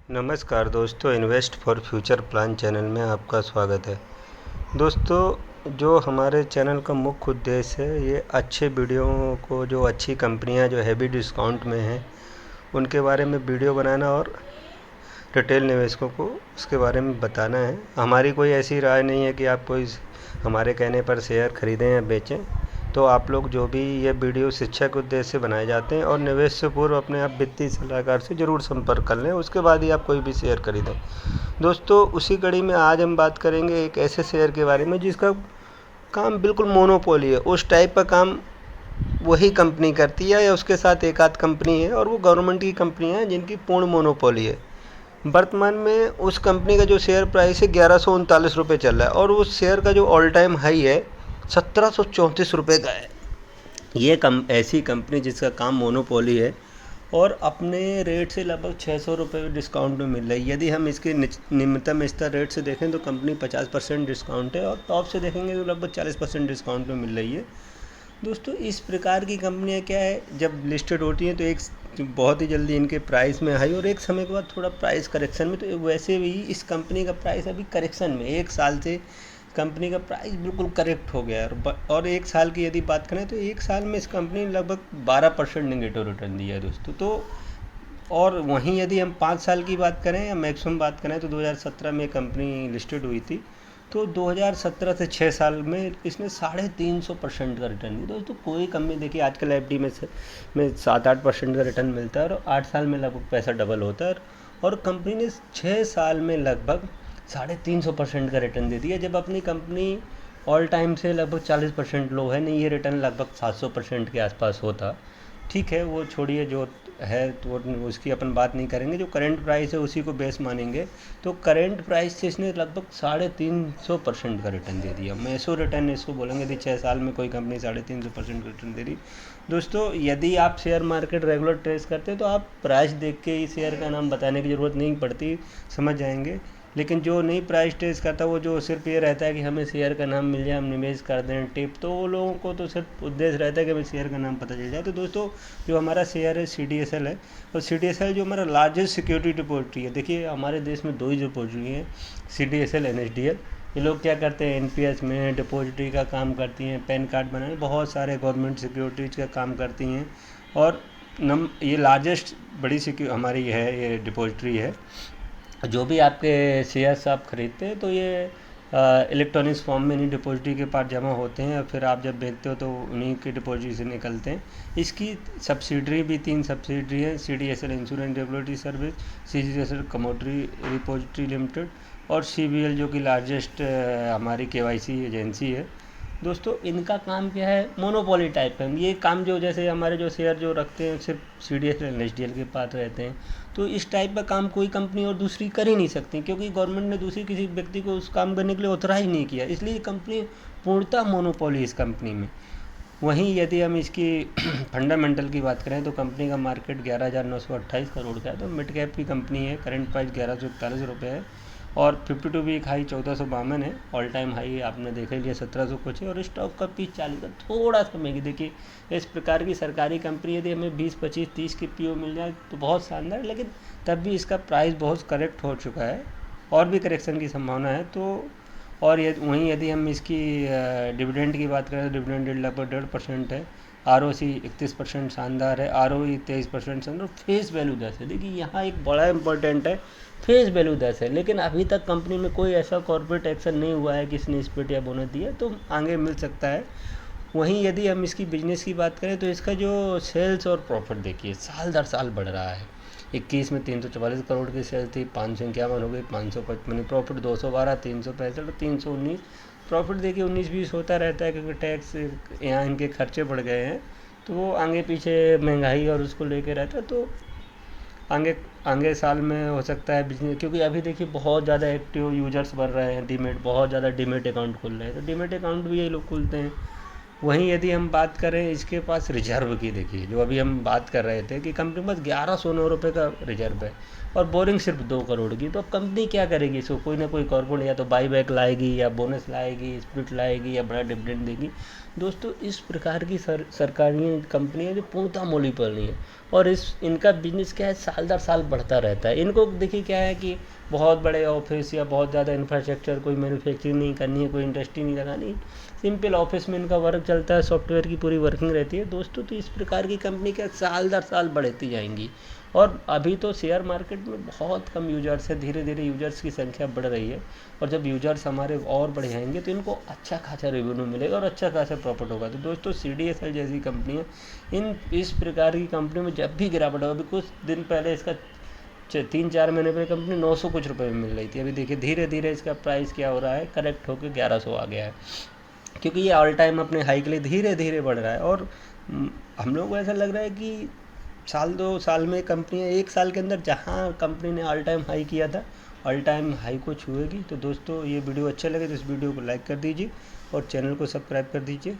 नमस्कार दोस्तों, invest for future plan channel में आपका स्वागत है। दोस्तों, जो हमारे चैनल का मुख्य उद्देश्य है ये अच्छे वीडियो को, जो अच्छी कंपनियां जो हैवी डिस्काउंट में हैं उनके बारे में वीडियो बनाना और रिटेल निवेशकों को उसके बारे में बताना है। हमारी कोई ऐसी राय नहीं है कि आप कोई हमारे कहने पर शेयर खरीदें या बेचें। तो आप लोग जो भी ये वीडियो शिक्षा के उद्देश्य से बनाए जाते हैं और निवेश से पूर्व अपने आप वित्तीय सलाहकार से ज़रूर संपर्क कर लें, उसके बाद ही आप कोई भी शेयर खरीदें। दोस्तों, उसी कड़ी में आज हम बात करेंगे एक ऐसे शेयर के बारे में जिसका काम बिल्कुल मोनोपोली है। उस टाइप का काम वही कंपनी करती है या उसके साथ एक आध कंपनी है, और वो गवर्नमेंट की कंपनी है जिनकी पूर्ण मोनोपोली है। वर्तमान में उस कंपनी का जो शेयर प्राइस है 1139 रुपये चल रहा है, और उस शेयर का जो ऑल टाइम हाई है 1734 रुपये का है। ये ऐसी कंपनी जिसका काम मोनोपोली है और अपने रेट से लगभग 600 रुपये डिस्काउंट में मिल रही है। यदि हम इसके निम्नतम स्तर रेट से देखें तो कंपनी 50% डिस्काउंट है, और टॉप से देखेंगे तो लगभग 40% डिस्काउंट में मिल रही है। दोस्तों, इस प्रकार की कंपनियां क्या है, जब लिस्टेड होती हैं तो एक बहुत ही जल्दी इनके प्राइस में हाई और एक समय के बाद थोड़ा प्राइस करेक्शन में। तो वैसे भी इस कंपनी का प्राइस अभी करेक्शन में, एक साल से कंपनी का प्राइस बिल्कुल करेक्ट हो गया है। और एक साल की यदि बात करें तो एक साल में इस कंपनी ने लगभग 12% नेगेटिव रिटर्न दिया है दोस्तों। तो और वहीं यदि हम 5 साल की बात करें या मैक्सिमम बात करें तो 2017 में कंपनी लिस्टेड हुई थी, तो 2017 से 6 साल में इसने 350% का रिटर्न दिया। दोस्तों, कोई कंपनी देखिए आजकल एफडी में 7-8% का रिटर्न मिलता है और 8 साल में लगभग पैसा डबल होता है, और कंपनी ने 6 साल में लगभग 350% का रिटर्न दे दिया, जब अपनी कंपनी ऑल टाइम से लगभग 40% लो है। नहीं, ये रिटर्न लगभग 700% के आसपास होता। ठीक है, वो छोड़िए, जो है तो उसकी अपन बात नहीं करेंगे। जो करंट प्राइस है उसी को बेस मानेंगे, तो करंट प्राइस से इसने लगभग 350% का रिटर्न दे दिया। मैसो रिटर्न इसको बोलेंगे। यदि 6 साल में कोई कंपनी 350% का रिटर्न दे रही। दोस्तों, यदि आप शेयर मार्केट रेगुलर ट्रेस करते हैं तो आप प्राइस देख के ही शेयर का नाम बताने की ज़रूरत नहीं पड़ती, समझ जाएंगे। लेकिन जो नहीं प्राइस ट्रेस करता, वो जो सिर्फ ये रहता है कि हमें शेयर का नाम मिल जाए, हम निवेश कर दें टिप, तो वो लोगों को तो सिर्फ उद्देश्य रहता है कि हमें शेयर का नाम पता चल जाए। तो दोस्तों, जो हमारा शेयर है CDSL है, और CDSL जो हमारा लार्जेस्ट सिक्योरिटी डिपॉजिटरी है। देखिए, हमारे देश में 2 ही डिपॉजिटरी हैं, CDSL NSDL। ये लोग क्या करते हैं, NPS में डिपॉजिटरी का काम करती हैं, पैन कार्ड बनाने, बहुत सारे गवर्नमेंट सिक्योरिटीज़ का काम करती हैं। और ये लार्जेस्ट बड़ी हमारी ये डिपॉजिटरी है। जो भी आपके शेयर्स आप खरीदते हैं तो ये इलेक्ट्रॉनिक्स फॉर्म में इन्हीं डिपॉजिटरी के पास जमा होते हैं, और फिर आप जब बेचते हो तो उन्हीं के डिपॉजिटरी से निकलते हैं। इसकी सब्सिडरी भी 3 सब्सिडरी हैं, CDSL insurance development service, CDSL commodity repository limited, और CVL जो कि लार्जेस्ट हमारी KYC एजेंसी है। दोस्तों, इनका काम क्या है, मोनोपोली टाइप का। ये काम जो जैसे हमारे जो शेयर जो रखते हैं सिर्फ CDSL NSDL के पास रहते हैं, तो इस टाइप का काम कोई कंपनी और दूसरी कर ही नहीं सकती, क्योंकि गवर्नमेंट ने दूसरी किसी व्यक्ति को उस काम करने के लिए ऑथराइज नहीं किया। इसलिए कंपनी पूर्णतः मोनोपोली इस कंपनी में। वहीं यदि हम इसकी फंडामेंटल की बात करें तो कंपनी का मार्केट 11,928 करोड़ का है। तो मिड कैप की कंपनी है, करंट प्राइस 1141 रुपये है, और 52 वीक हाई 1452 है। ऑल टाइम हाई आपने देखा लिया 1700 कुछ है, और स्टॉक का पीस 40 का थोड़ा सा महंगी। देखिए, इस प्रकार की सरकारी कंपनी यदि हमें 20, 25, 30 की PO मिल जाए तो बहुत शानदार, लेकिन तब भी इसका प्राइस बहुत करेक्ट हो चुका है, और भी करेक्शन की संभावना है। तो और वहीं यदि हम इसकी डिविडेंड की बात करें तो डिविडेंड yield लगभग 1.5% है, ROC 31% शानदार है, ROE 23% शानदार, फेस वैल्यू 10 है। देखिए, यहाँ एक बड़ा इंपॉर्टेंट है, फेस वैल्यू 10 है, लेकिन अभी तक कंपनी में कोई ऐसा कॉर्पोरेट एक्शन नहीं हुआ है कि इसने स्प्लिट या बोनस दिया, तो आगे मिल सकता है। वहीं यदि हम इसकी बिजनेस की बात करें तो इसका जो सेल्स और प्रॉफिट देखिए साल दर साल बढ़ रहा है। 21 में 344 करोड़ की सेल थी, 551 हो गई, 555, प्रॉफिट 212, 365 और 319। प्रॉफिट देखिए 19-20 होता रहता है, क्योंकि टैक्स यहाँ इनके खर्चे बढ़ गए हैं, तो वो आगे पीछे महंगाई और उसको लेके रहता है। तो आगे आगे साल में हो सकता है बिजनेस, क्योंकि अभी देखिए बहुत ज़्यादा एक्टिव यूजर्स बढ़ रहे हैं, डीमेट बहुत ज़्यादा डीमेट अकाउंट खुल रहे हैं, तो डीमेट अकाउंट भी यही लोग खुलते हैं। वहीं यदि हम बात करें इसके पास रिजर्व की, देखिए जो अभी हम बात कर रहे थे कि कंपनी के पास 1109 रुपये का रिजर्व है, और बोरिंग सिर्फ 2 करोड़ की। तो अब कंपनी क्या करेगी, इसको कोई ना कोई कॉर्पोरेट या तो बाई बैक लाएगी, या बोनस लाएगी, स्प्लिट लाएगी, या बड़ा डिविडेंड देगी। दोस्तों, इस प्रकार की सरकारी कंपनियाँ जो पूर्णतः मोनोपोली है, और इनका बिजनेस क्या है, साल दर साल बढ़ता रहता है। इनको देखिए क्या है कि बहुत बड़े ऑफिस या बहुत ज़्यादा इंफ्रास्ट्रक्चर, कोई मैन्युफैक्चरिंग नहीं करनी है, कोई इंडस्ट्री नहीं लगानी, सिंपल ऑफिस में इनका वर्क चलता है, सॉफ्टवेयर की पूरी वर्किंग रहती है दोस्तों। तो इस प्रकार की कंपनी क्या साल दर साल बढ़ती जाएंगी। और अभी तो शेयर मार्केट में बहुत कम यूजर्स है, धीरे धीरे यूजर्स की संख्या बढ़ रही है। और जब यूजर्स हमारे और बढ़ जाएंगे तो इनको अच्छा खासा रेवेन्यू मिलेगा और अच्छा खासा प्रॉफिट होगा। तो दोस्तों CDSL जैसी कंपनियाँ, इस प्रकार की कंपनी में जब भी गिरावट होगा, अभी कुछ दिन पहले इसका 3-4 महीने पहले कंपनी 900 कुछ रुपए में मिल रही थी। अभी देखिए धीरे धीरे इसका प्राइस क्या हो रहा है, करेक्ट होकर 1100 आ गया है, क्योंकि ये ऑल टाइम अपने हाई के लिए धीरे धीरे बढ़ रहा है। और हम लोग को ऐसा लग रहा है कि साल 2 साल में कंपनियाँ, 1 साल के अंदर जहाँ कंपनी ने ऑल टाइम हाई किया था, ऑल टाइम हाई को छुएगी। तो दोस्तों ये वीडियो अच्छा लगे तो इस वीडियो को लाइक कर दीजिए और चैनल को सब्सक्राइब कर दीजिए।